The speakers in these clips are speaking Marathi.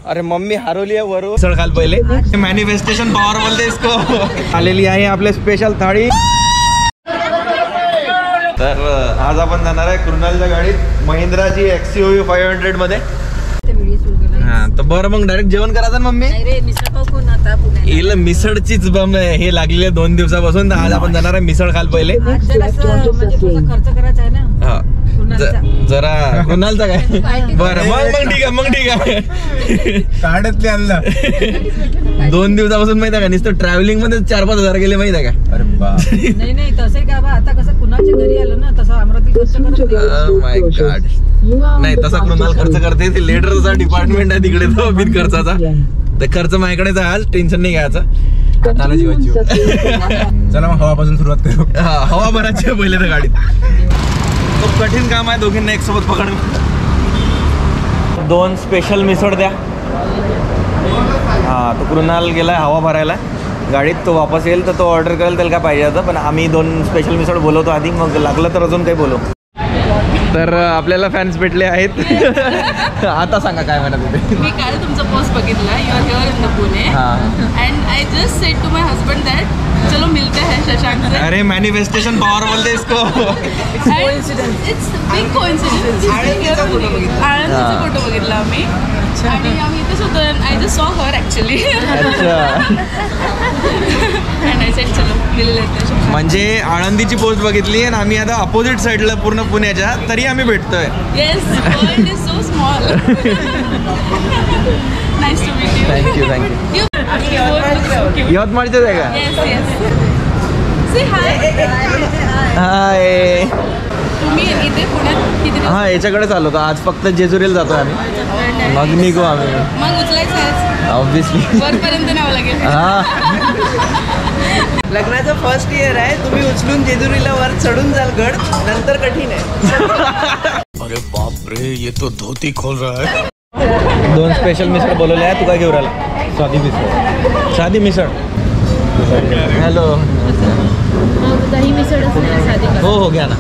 अरे मम्मी हरवली आहे वरून सळ खाल पहिले मॅनिफेस्टेशन पॉवर बोलते इसको आलेली आहे आपले स्पेशल थाळी। तर आज आपण जाणार आहे कृणालच्या गाडीत महिंद्राची XUV 500 मध्ये। हा तर बरं मग डायरेक्ट जेवण करायचं ना मम्मी? हिला मिसळचीच बम हे लागलेले 2 दिवसापासून। आज आपण जाणार आहे मिसळ खाल पहिले। खर्च करायचा आहे ना। हा जरा कृणालचा काय बरं मग ठीक आहे काढतले आणला 2 दिवसापासून माहिती आहे का नुसतं ट्रॅव्हलिंग मध्ये 4-5 हजार गेले माहिती आहे का? अरे बा नाही तसं काय बा आता कसं कुणाच्या घरी आलो ना तसं अमरावती खर्च करत माय गॉड नाही तसा कृणाल खर्च करते ते लेटरचा डिपार्टमेंट आहे तिकडे तो बिन खर्चाचा ते खर्च माझ्याकडेच आहे आज टेन्शन नाही घ्यायचं आता जीवाची चला मग हवापासून सुरुवात करू। हवा भरायची पहिले तर गाडीत खूप कठीण काम आहे दोघींना एक सोबत पकडणं। 2 स्पेशल मिसळ द्या। हा तो कृणाल गेलाय हवा भरायला गाडीत तो वापस येईल तर तो ऑर्डर करेल त्याला काय पाहिजे होतं पण आम्ही 2 स्पेशल मिसळ बोलवतो आधी मग लागलं तर अजून काही बोलू। तर आपल्याला फॅन्स भेटले आहेत आता सांगा काय म्हणत होते? मी काल तुमचा पोस्ट बघितला you are here in the Pune and I just said to my husband that चलो मिलते हैं शशांक से। अरे मॅनिफेस्टेशन पॉवर बोलते इसको। It's big coincidence. आळंदीचा फोटो बघितला आम्ही आणि आम्ही इथेच होतो I just saw her actually and I said चलो मिलले हैं। म्हणजे आळंदीची पोस्ट बघितली आणि आम्ही आता अपोजिट साइडला पूर्ण पुण्याच्या तरी आम्ही भेटतोय। Yes world is so small. Nice to meet you. Thank you. यवतमाळचेच आहे का? येस से हाय हाय तुम्ही इथे पुण्यात किती हा याच्याकडेच आलो होतो आज फक्त जेजुरीला जातोय आम्ही मग निघू आम्ही मग उचलायचं आहे ऑब्विसली वरपर्यंत न्यावं लागेल। हा लग्नाचं फर्स्ट इयर आहे तुम्ही उचलून जेजुरीला वर चढून जाल गड नंतर कठीण आहे। अरे बाप रे ये तो धोती खोल रहा है। 2 स्पेशल मिसळ बोलवले आहे तू काय घेऊन राहिला? साधी मिसळ हॅलो दही मिसळ हो घ्या ना।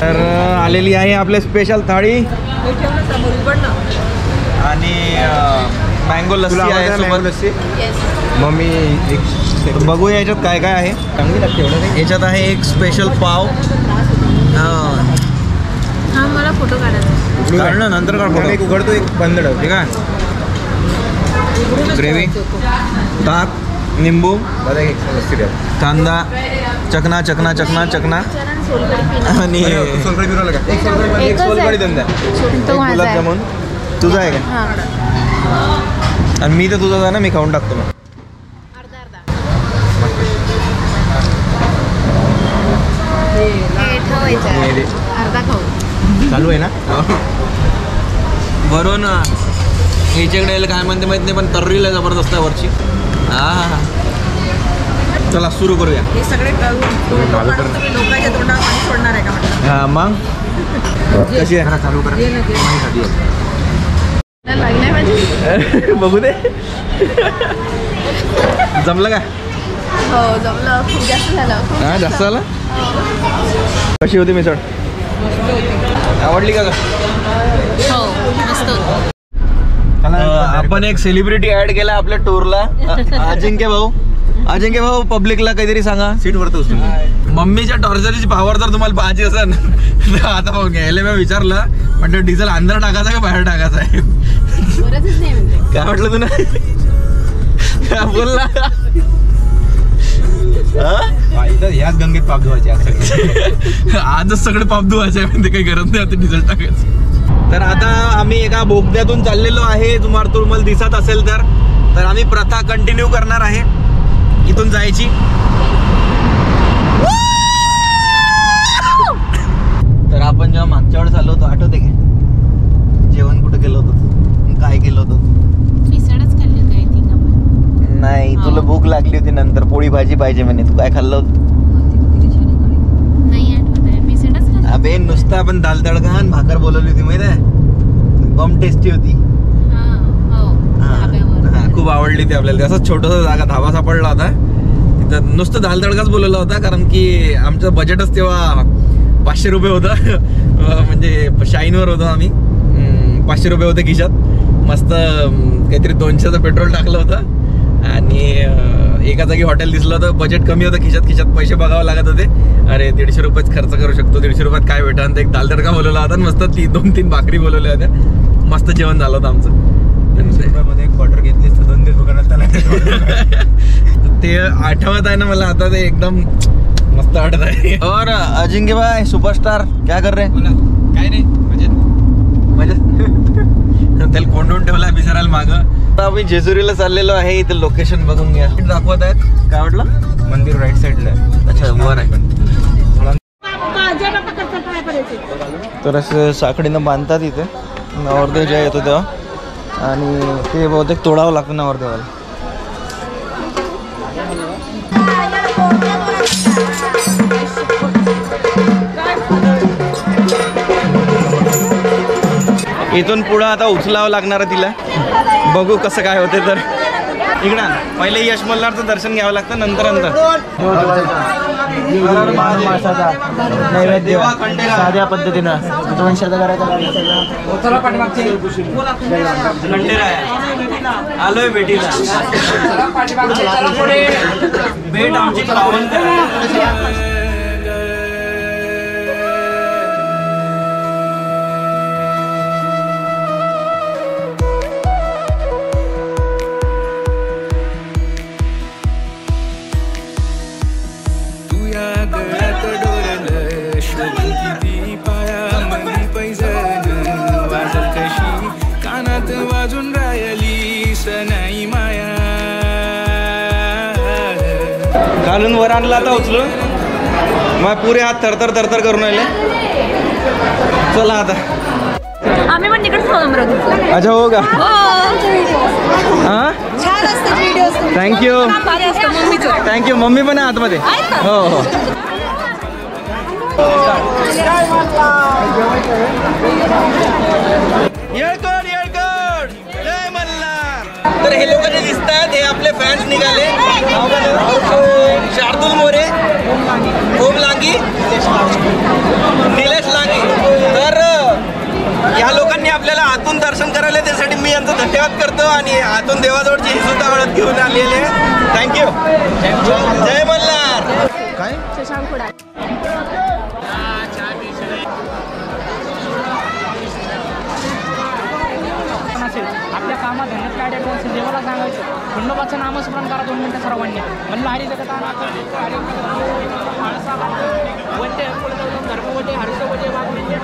तर आलेली आहे आपले स्पेशल थाळी आणि मँगो लस्सी आहे सोबत लस्सी। मम्मी एक बघूया याच्यात काय काय आहे। चांगली लागते एवढं याच्यात आहे एक स्पेशल पाव हा मला फोटो काढायचा काढ ना नंतर काढ एक उघडतो एक बंद ठेव ठीक आहे। ग्रेव्ही ताक निंबू एक लस्सी द्या कांदा चकना चकना चकना चकना आणि सोलकढी बिरवलं का? एक सोलकढी देऊन द्या गुलाबजामुन तुझा आहे का? आणि मी तर तुझा आहे ना मी खाऊन टाकतो मग चालू आहे ना वरून ह्याच्याकडे काय म्हणते माहित नाही पण तर्रीला जबरदस्त आहे वरची। हा चला सुरू करूया। हे सगळे लोकांच्या तोंडावर पाणी सोडणार आहे का म्हटलं? हा मग कशी आहे चालू करा लागलाय माझी बघू दे जमलं का? हो जमलं खूप जास्त झालं। हा जास्त झालं। कशी होती मिसळ? आवडली का? हो मस्त। आपण एक सेलिब्रिटी ऍड केला आपल्या टूरला अजिंक्य भाऊ पब्लिकला काहीतरी सांगा। सीट वरती उचलून मम्मीच्या टॉर्चरची पॉवर जर तुम्हाला पाहिजे असेल तर आता भाऊ घ्यायला मी विचारलं म्हणजे डिझेल अंदर टाकायचा का बाहेर टाकायचा आहे? काय म्हटलं तुला? काय बोलला? याच गंगेत पाप धुवायचे आजच सगळे पाप धुवायचे आहे म्हणजे काही गरज नाही आता डिझेल टाकायचं। तर आता आम्ही एका बोगद्यातून चाललेलो आहे तुम्हाला दिसत असेल तर आम्ही प्रथा कंटिन्यू करणार आहे इथून जायची। तर आपण जेव्हा मागच्या वेळेस आलो होतो आठवते का? जेवण कुठं केलं होतं काय केलं होतं? मिसळच खाल्ली होती आय थिंक आपण। नाही तुला भूक लागली होती नंतर पोळी भाजी पाहिजे म्हणे तू काय खाल्लं होतं? नाही आठवत आहे मिसळच खाल्ली। अबे नुसतं आपण दाल तडका आणि भाकर बोलवली होती माहिती आहे बम टेस्टी होती। खूप आवडली ती आपल्याला। असं छोटासा जागा धाबा सापडला होता तिथं नुसतं दाल तडकाच बोलवला होता कारण की आमचं बजेटच तेव्हा 500 रुपये होतं म्हणजे शाईनवर होतो आम्ही 500 रुपये होते खिशात. मस्त काहीतरी 200चं पेट्रोल टाकलं होतं आणि एका जागी हॉटेल दिसलं होतं. बजेट कमी होतं, खिशात पैसे बघावं लागत होते. अरे 150 रुपयेच खर्च करू शकतो, 150 रुपयात काय भेटन. एक दाल तडका बोलवला होता आणि मस्त 2-3 भाकरी बोलवल्या होत्या. मस्त जेवण झालं होतं आमचं. 200 रुपयामध्ये एक क्वार्टर घेतलीस तर 2 दुकानात त्याला ते आठवत आहे ना मला आता, ते एकदम मस्त वाटत आहे. और अजिंक्य भाई सुपरस्टार क्या कर रहे? काय नाही म्हणजे त्याला कोंडून ठेवलाय बिचारायला मागं. आता आम्ही जेजुरीला चाललेलो आहे. इथे लोकेशन बघून घ्या. दाखवत आहेत काय वाटलं? मंदिर राईट साईडला आहे. अच्छा वर आहे. तर असं साखळीनं बांधतात इथे. नवरदेव जेव्हा येतो तेव्हा, आणि ते बहुतेक तोडावं लागतं नवरदेवाला. इथून पुढं आता उचलावं लागणार आहे तिला. बघू कसं काय होते. तर इकडं पहिले यश मल्हारचं दर्शन घ्यावं लागतं, नंतर नैवेद्य साध्या पद्धतीनं आलोय भेटीला. भेट आमची पावन करा. घालून वर आणला आता उचलून. मग पुरे हात थरथर करून राहिले. चला आता. आम्ही पण तिकडे अच्छा हो का? हां थँक्यू थँक्यू. मम्मी पण आहे आतमध्ये. हो हो. येळकोट येळकोट जय मल्हार. तर हे लोक जे दिसत आहेत हे आपले फॅन्स निघाले. शार्दुल मोरे, ओम लांगी, निलेश लांगी. तर या लोकांनी आपल्याला आतून दर्शन करायला, त्यासाठी मी यांचं धन्यवाद करतो. आणि आतून देवाजवळची ही सुद्धा हळद घेऊन आलेले. थँक्यू. जय मल्हार. काय आपल्या कामात धन्यवाद काय असेल देवाला सांगायचं. खंडोबाचं नामस्मरण करा 2 मिनिटं सर्वांनी. म्हणलं हरी जगत वटे धर्मवटे हर्षवटे वाघवटे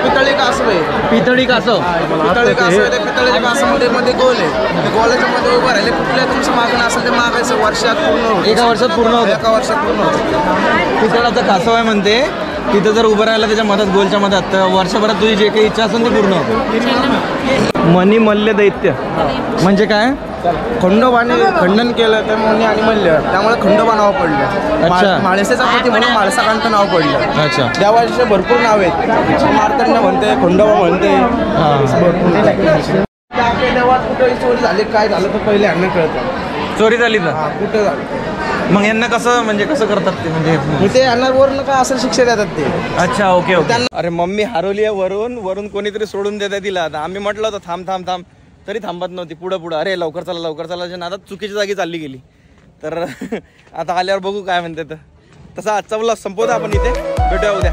पितळी कासव आहे. पितळी कासव. पितळी कासव आहे. पितळीच्या कासवामध्ये मध्ये गोल आहे. गोलाच्या मध्ये उभं राहिले. कुठल्या तुमचं मागणं असेल ते मागायचं. वर्षात पूर्ण एका वर्षात पूर्ण होतं. एका वर्षात पूर्ण होतं. पितळाचं कासव आहे म्हणते. तिथं जर उभं राहिलं त्याच्या मधात गोलच्या मधात, तर वर्षभरात तुझी जे काही इच्छा असेल ती पूर्ण होते. मनी मल्ल दैत्य म्हणजे काय? खंडोबाने खंडन केलं तर मनी आणि मल्ल, त्यामुळे खंडोबा नाव पडलं. अच्छा. माळसेचा पती म्हणून माळसाकांत नाव पडलं. अच्छा. देवाचे भरपूर नाव आहेत. मार्तंड म्हणते, खंडोबा म्हणते. आपल्या देवात कुठेही चोरी झाली काय झालं तर पहिले यांना कळतं. चोरी झाली तर कुठं झालं मग यांना कसं म्हणजे कसं करतात ते? म्हणजे ते यांना वरून काय असेल शिक्षा देतात ते. अच्छा ओके ओके. अरे मम्मी हरवली आहे. वरून कोणीतरी सोडून देते तिला. आता आम्ही म्हटलं होतं थांब तरी थांबत नव्हती. पुढं अरे लवकर चला नादात चुकीच्या जागी चालली गेली. तर आता आल्यावर बघू काय म्हणते. तर तसा आजचा ब्लॉग संपवतो आपण इथे. भेटूया उद्या.